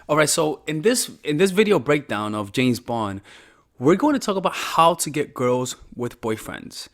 All right, so in this video breakdown of James Bond, we're going to talk about how to get girls with boyfriends.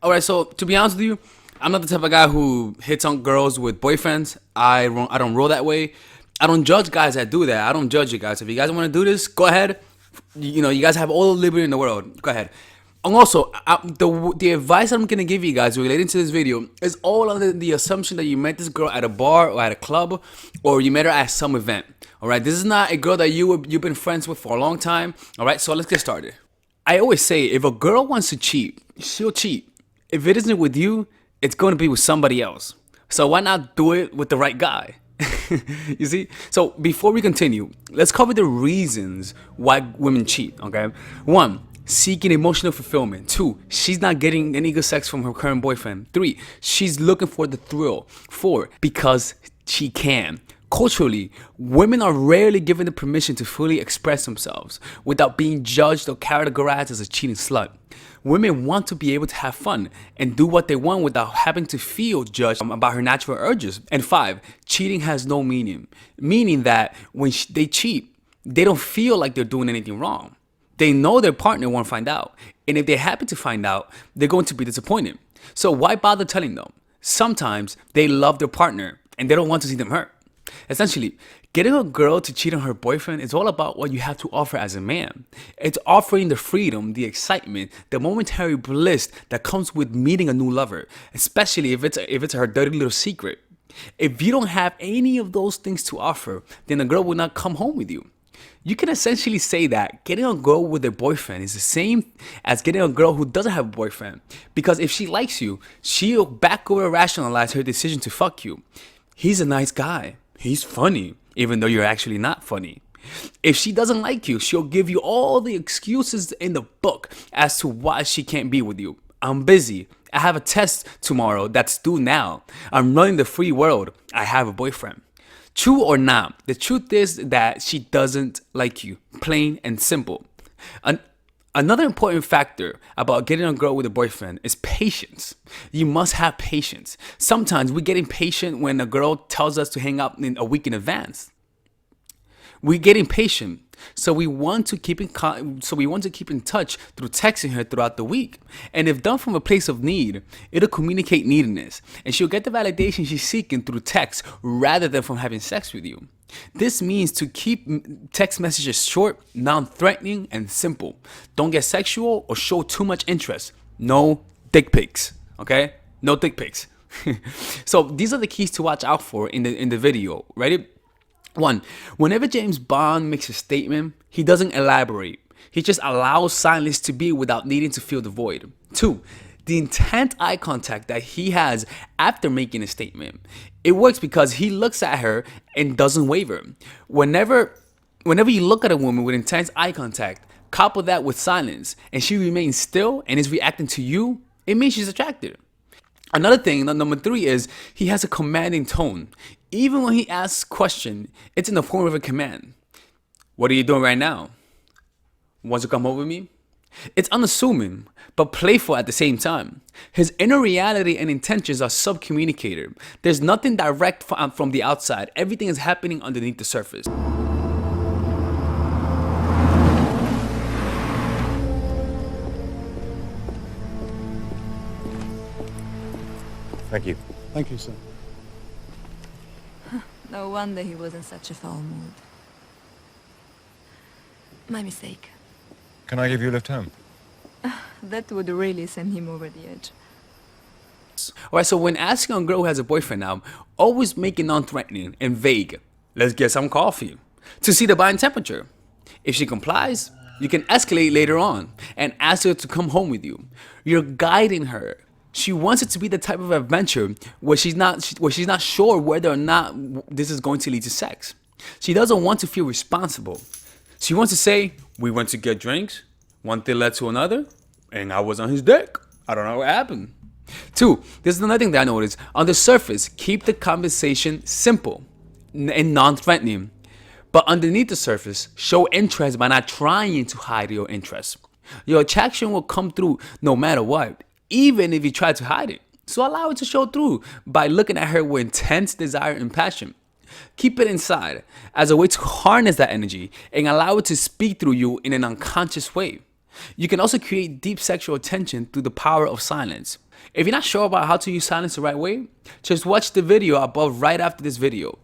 All right, so to be honest with you, I'm not the type of guy who hits on girls with boyfriends. I don't roll that way. I don't judge guys that do that. I don't judge you guys. If you guys want to do this, go ahead. You guys have all the liberty in the world. Go ahead. And also, the advice I'm gonna give you guys relating to this video is all under the assumption that you met this girl at a bar or at a club, or you met her at some event. All right, this is not a girl that you've been friends with for a long time. All right, so let's get started. I always say if a girl wants to cheat, she'll cheat. If it isn't with you, it's going to be with somebody else. So why not do it with the right guy? You see? So before we continue, let's cover the reasons why women cheat, okay? 1, seeking emotional fulfillment. 2, she's not getting any good sex from her current boyfriend. 3, she's looking for the thrill. 4, because she can. Culturally, women are rarely given the permission to fully express themselves without being judged or categorized as a cheating slut. Women want to be able to have fun and do what they want without having to feel judged about her natural urges. And 5, cheating has no meaning, meaning that when they cheat, they don't feel like they're doing anything wrong. They know their partner won't find out, and if they happen to find out, they're going to be disappointed. So why bother telling them? Sometimes they love their partner and they don't want to see them hurt. Essentially, getting a girl to cheat on her boyfriend is all about what you have to offer as a man. It's offering the freedom, the excitement, the momentary bliss that comes with meeting a new lover, especially if it's her dirty little secret. If you don't have any of those things to offer, then the girl will not come home with you. You can essentially say that getting a girl with a boyfriend is the same as getting a girl who doesn't have a boyfriend. Because if she likes you, she'll back over rationalize her decision to fuck you. He's a nice guy. He's funny, even though you're actually not funny. If she doesn't like you, she'll give you all the excuses in the book as to why she can't be with you. I'm busy. I have a test tomorrow that's due now. I'm running the free world. I have a boyfriend. True or not, the truth is that she doesn't like you, plain and simple. Another important factor about getting a girl with a boyfriend is patience. You must have patience. Sometimes we get impatient when a girl tells us to hang out in a week in advance. We get impatient, so we want to keep in touch through texting her throughout the week. And if done from a place of need, it'll communicate neediness, and she'll get the validation she's seeking through text rather than from having sex with you. This means to keep text messages short, non-threatening, and simple. Don't get sexual or show too much interest. No dick pics, okay? No dick pics. So these are the keys to watch out for in the video. Ready? 1, whenever James Bond makes a statement, he doesn't elaborate. He just allows silence to be without needing to fill the void. 2, the intent eye contact that he has after making a statement. It works because he looks at her and doesn't waver. Whenever you look at a woman with intense eye contact, couple that with silence, and she remains still and is reacting to you, it means she's attracted. Another thing, number 3, is he has a commanding tone. Even when he asks a question, it's in the form of a command. What are you doing right now? Want to come over with me? It's unassuming, but playful at the same time. His inner reality and intentions are sub-communicated. There's nothing direct from the outside. Everything is happening underneath the surface. Thank you. Thank you, sir. No wonder he was in such a foul mood. My mistake. Can I give you a lift home? That would really send him over the edge. Alright, so when asking a girl who has a boyfriend now, always make it non-threatening and vague. Let's get some coffee. To see the body temperature. If she complies, you can escalate later on and ask her to come home with you. You're guiding her. She wants it to be the type of adventure where she's not sure whether or not this is going to lead to sex. She doesn't want to feel responsible. She wants to say, we went to get drinks, one thing led to another, and I was on his dick. I don't know what happened. 2, this is another thing that I noticed. On the surface, keep the conversation simple and non-threatening. But underneath the surface, show interest by not trying to hide your interest. Your attraction will come through no matter what, even if you try to hide it. So allow it to show through by looking at her with intense desire and passion. Keep it inside as a way to harness that energy and allow it to speak through you in an unconscious way. You can also create deep sexual tension through the power of silence. If you're not sure about how to use silence the right way, just watch the video above right after this video.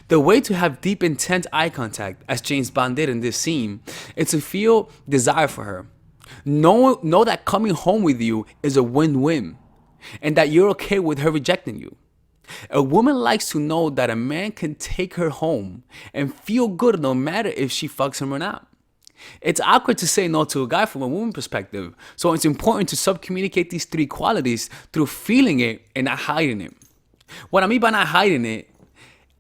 The way to have deep, intense eye contact, as James Bond did in this scene, is to feel desire for her. Know that coming home with you is a win-win, and that you're okay with her rejecting you. A woman likes to know that a man can take her home and feel good no matter if she fucks him or not. It's awkward to say no to a guy from a woman perspective, so it's important to subcommunicate these three qualities through feeling it and not hiding it. What I mean by not hiding it,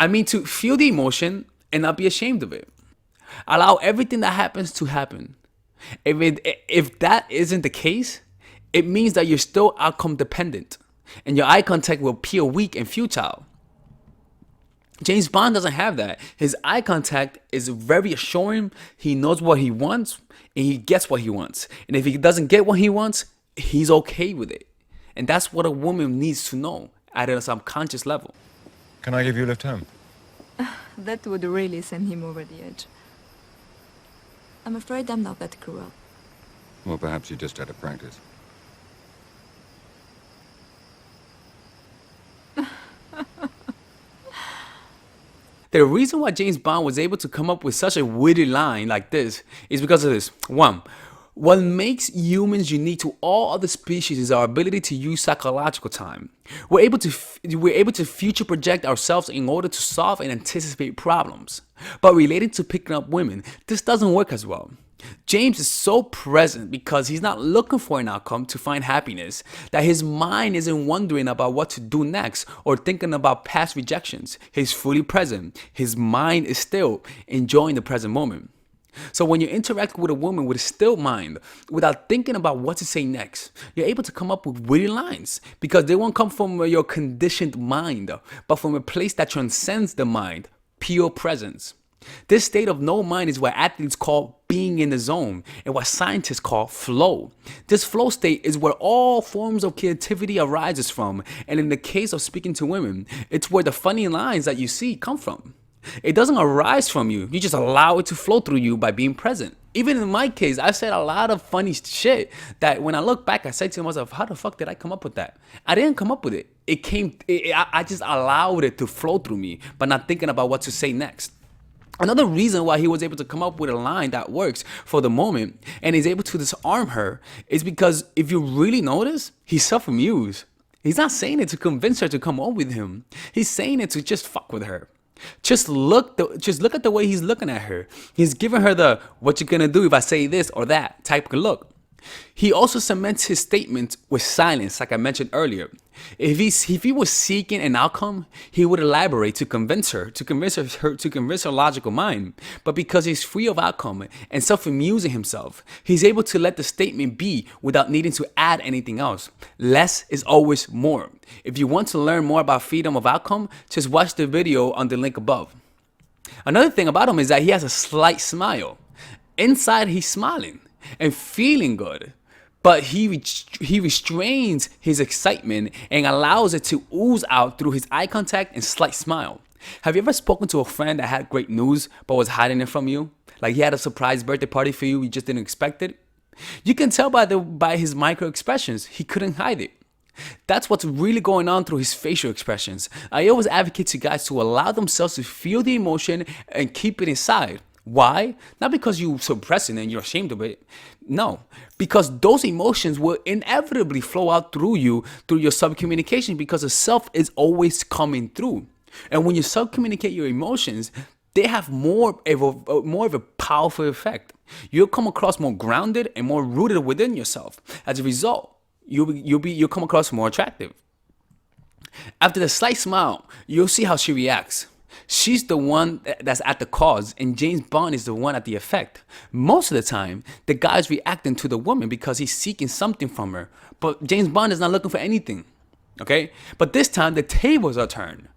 I mean to feel the emotion and not be ashamed of it. Allow everything that happens to happen. If that isn't the case, it means that you're still outcome dependent and your eye contact will appear weak and futile. James Bond doesn't have that. His eye contact is very assuring. He knows what he wants and he gets what he wants. And if he doesn't get what he wants, he's okay with it. And that's what a woman needs to know at a subconscious level. Can I give you a lift home? That would really send him over the edge. I'm afraid I'm not that cruel. Well, perhaps you just had to practice. The reason why James Bond was able to come up with such a witty line like this is because of this. One, what makes humans unique to all other species is our ability to use psychological time. We're able to future project ourselves in order to solve and anticipate problems. But related to picking up women, this doesn't work as well. James is so present because he's not looking for an outcome to find happiness, that his mind isn't wondering about what to do next or thinking about past rejections. He's fully present. His mind is still enjoying the present moment. So when you interact with a woman with a still mind, without thinking about what to say next, you're able to come up with witty lines because they won't come from your conditioned mind, but from a place that transcends the mind, pure presence. This state of no mind is what athletes call being in the zone and what scientists call flow. This flow state is where all forms of creativity arises from, and in the case of speaking to women, it's where the funny lines that you see come from. It doesn't arise from you, you just allow it to flow through you by being present. Even in my case, I said a lot of funny shit that when I look back, I said to myself, how the fuck did I come up with that? I didn't come up with it. I just allowed it to flow through me, but not thinking about what to say next. Another reason why he was able to come up with a line that works for the moment and is able to disarm her is because if you really notice, he's self-amused. He's not saying it to convince her to come on with him. He's saying it to just fuck with her. Just look at the way he's looking at her. He's giving her the "what you gonna do if I say this or that" type of look. He also cements his statement with silence, like I mentioned earlier. If he was seeking an outcome, he would elaborate to convince her logical mind. But because he's free of outcome and self-amusing himself, he's able to let the statement be without needing to add anything else. Less is always more. If you want to learn more about freedom of outcome, just watch the video on the link above. Another thing about him is that he has a slight smile. Inside, he's smiling and feeling good, but he restrains his excitement and allows it to ooze out through his eye contact and slight smile. Have you ever spoken to a friend that had great news but was hiding it from you? Like he had a surprise birthday party for you, you just didn't expect it? You can tell by his micro expressions, he couldn't hide it. That's what's really going on through his facial expressions. I always advocate to guys to allow themselves to feel the emotion and keep it inside. Why? Not because you suppress it and you're ashamed of it. No, because those emotions will inevitably flow out through you, through your subcommunication, because the self is always coming through. And when you subcommunicate your emotions, they have more of a powerful effect. You'll come across more grounded and more rooted within yourself. As a result, you'll come across more attractive. After the slight smile, you'll see how she reacts. She's the one that's at the cause, and James Bond is the one at the effect. Most of the time, the guy's reacting to the woman because he's seeking something from her. But James Bond is not looking for anything. Okay? But this time, the tables are turned.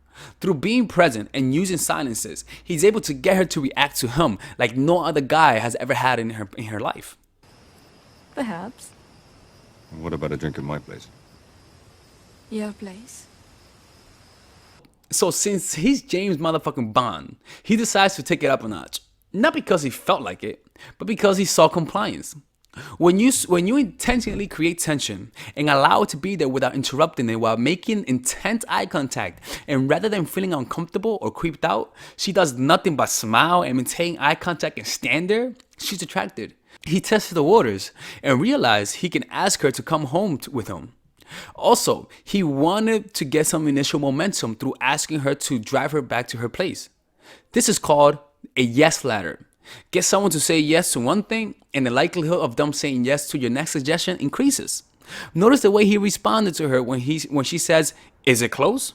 Through being present and using silences, he's able to get her to react to him like no other guy has ever had in her life. Perhaps. What about a drink at my place? Your place? So since he's James motherfucking Bond, he decides to take it up a notch. Not because he felt like it, but because he saw compliance. When you intentionally create tension and allow it to be there without interrupting it while making intense eye contact, and rather than feeling uncomfortable or creeped out, she does nothing but smile and maintain eye contact and stand there, she's attracted. He tested the waters and realized he can ask her to come home with him. Also, he wanted to get some initial momentum through asking her to drive her back to her place. This is called a yes ladder. Get someone to say yes to one thing, and the likelihood of them saying yes to your next suggestion increases. Notice the way he responded to her when she says, "Is it close?"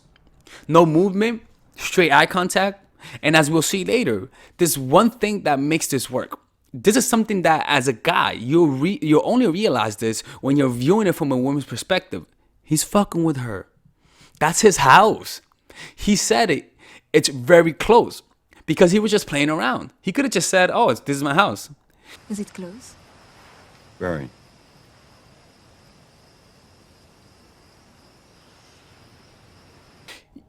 No movement, straight eye contact, and as we'll see later, there's one thing that makes this work. This is something that, as a guy, you'll only realize this when you're viewing it from a woman's perspective. He's fucking with her. That's his house. He said it. It's very close. Because he was just playing around. He could have just said, "Oh, this is my house." Is it close? Very.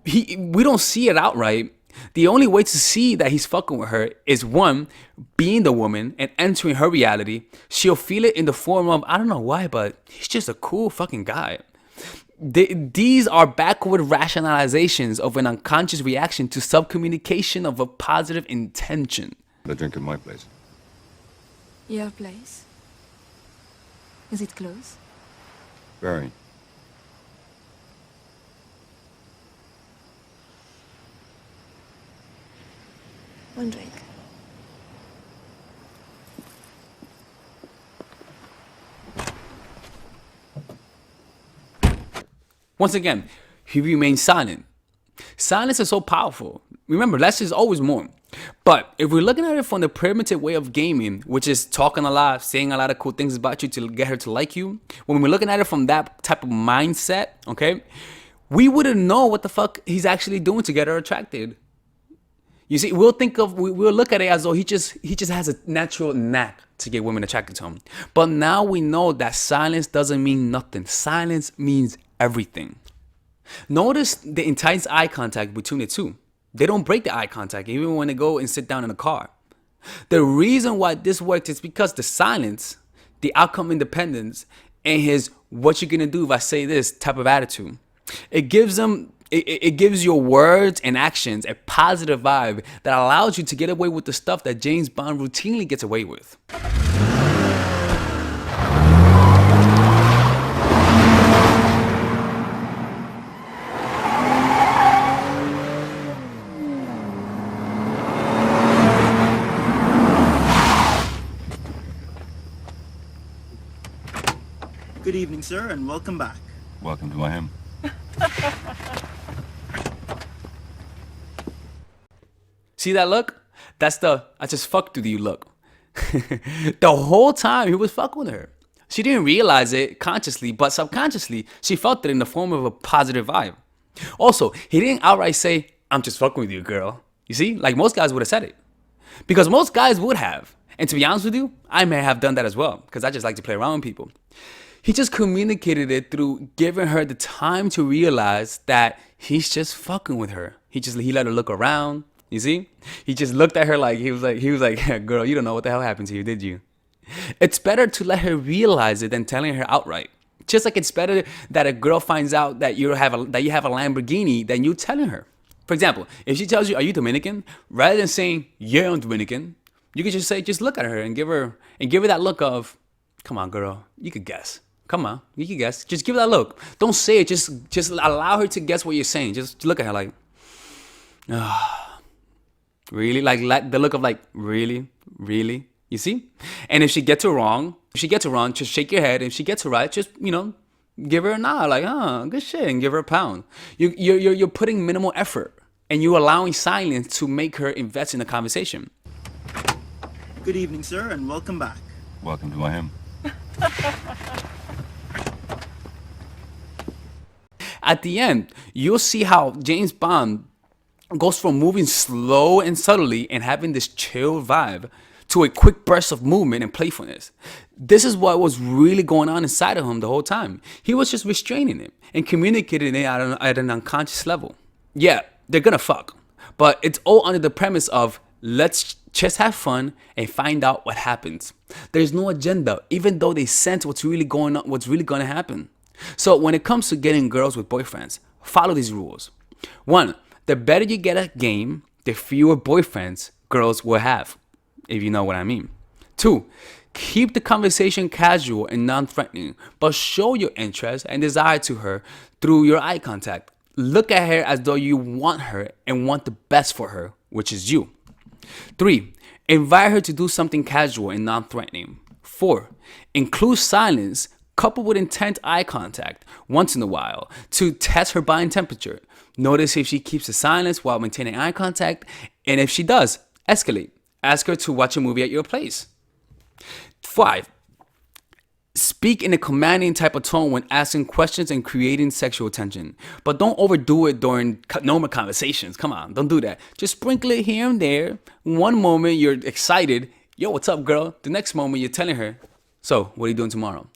We don't see it outright. The only way to see that he's fucking with her is, one, being the woman and entering her reality. She'll feel it in the form of, I don't know why, but he's just a cool fucking guy. These are backward rationalizations of an unconscious reaction to subcommunication of a positive intention. A drink at my place. Your place? Is it close? Very. One drink. Once again, he remains silent. Silence is so powerful. Remember, less is always more. But if we're looking at it from the primitive way of gaming, which is talking a lot, saying a lot of cool things about you to get her to like you, when we're looking at it from that type of mindset, okay, we wouldn't know what the fuck he's actually doing to get her attracted. You see, we'll look at it as though he just has a natural knack to get women attracted to him. But now we know that silence doesn't mean nothing. Silence means everything. Notice the intense eye contact between the two. They don't break the eye contact even when they go and sit down in the car. The reason why this works is because the silence, the outcome independence, and his "what you gonna do if I say this" type of attitude. It gives your words and actions a positive vibe that allows you to get away with the stuff that James Bond routinely gets away with. Good evening, sir, and welcome back. Welcome to my home. See that look? That's the "I just fucked with you" look. The whole time he was fucking with her. She didn't realize it consciously, but subconsciously, she felt it in the form of a positive vibe. Also, he didn't outright say, "I'm just fucking with you, girl." You see? Like most guys would have said it. Because most guys would have. And to be honest with you, I may have done that as well, because I just like to play around with people. He just communicated it through giving her the time to realize that he's just fucking with her. He let her look around. You see? He just looked at her like he was like, "Girl, you don't know what the hell happened to you, did you?" It's better to let her realize it than telling her outright. Just like it's better that a girl finds out that you have a Lamborghini than you telling her. For example, if she tells you, "Are you Dominican?" rather than saying, "Yeah, I'm Dominican," you could just say, just look at her and give her that look of, "Come on, girl, you could guess. Come on, you can guess." Just give her that look. Don't say it. Just allow her to guess what you're saying. Just look at her like, really? Like the look of like, really? Really? You see? And if she gets it wrong, just shake your head. If she gets it right, just, give her a nod, like, good shit, and give her a pound. You're putting minimal effort, and you're allowing silence to make her invest in the conversation. Good evening, sir, and welcome back. Welcome to my home. At the end, you'll see how James Bond goes from moving slow and subtly and having this chill vibe to a quick burst of movement and playfulness. This is what was really going on inside of him the whole time. He was just restraining it and communicating it at an unconscious level. Yeah, they're gonna fuck. But it's all under the premise of let's just have fun and find out what happens. There's no agenda, even though they sense what's really going on, what's really gonna happen. So when it comes to getting girls with boyfriends, follow these rules. 1, the better you get at game, the fewer boyfriends girls will have, if you know what I mean. 2, keep the conversation casual and non-threatening, but show your interest and desire to her through your eye contact. Look at her as though you want her and want the best for her, which is you. 3, invite her to do something casual and non-threatening. 4, include silence coupled with intense eye contact once in a while to test her body temperature. Notice if she keeps the silence while maintaining eye contact, and if she does, escalate. Ask her to watch a movie at your place. 5, speak in a commanding type of tone when asking questions and creating sexual tension. But don't overdo it during normal conversations. Come on, don't do that. Just sprinkle it here and there. One moment you're excited. Yo, what's up, girl? The next moment you're telling her, so what are you doing tomorrow?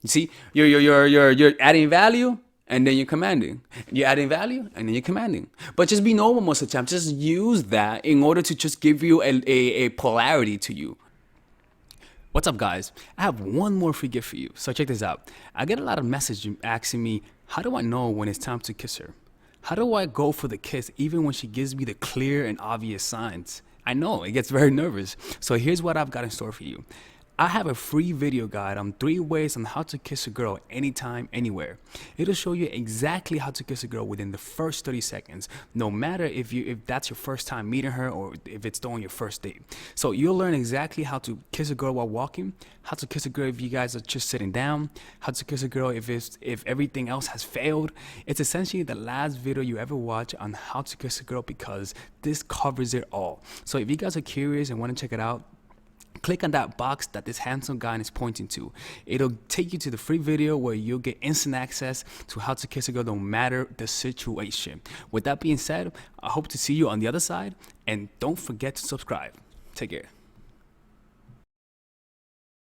You see, you're adding value and then you're commanding. You're adding value and then you're commanding. But just be normal most of the time. Just use that in order to just give you a polarity to you. What's up, guys? I have one more free gift for you. So check this out. I get a lot of messages asking me, how do I know when it's time to kiss her? How do I go for the kiss even when she gives me the clear and obvious signs? I know, it gets very nervous. So here's what I've got in store for you. I have a free video guide on 3 ways on how to kiss a girl anytime, anywhere. It'll show you exactly how to kiss a girl within the first 30 seconds, no matter if that's your first time meeting her or if it's on your first date. So you'll learn exactly how to kiss a girl while walking, how to kiss a girl if you guys are just sitting down, how to kiss a girl if everything else has failed. It's essentially the last video you ever watch on how to kiss a girl because this covers it all. So if you guys are curious and want to check it out, click on that box that this handsome guy is pointing to. It'll take you to the free video where you'll get instant access to how to kiss a girl no matter the situation. With that being said, I hope to see you on the other side, and don't forget to subscribe. Take care.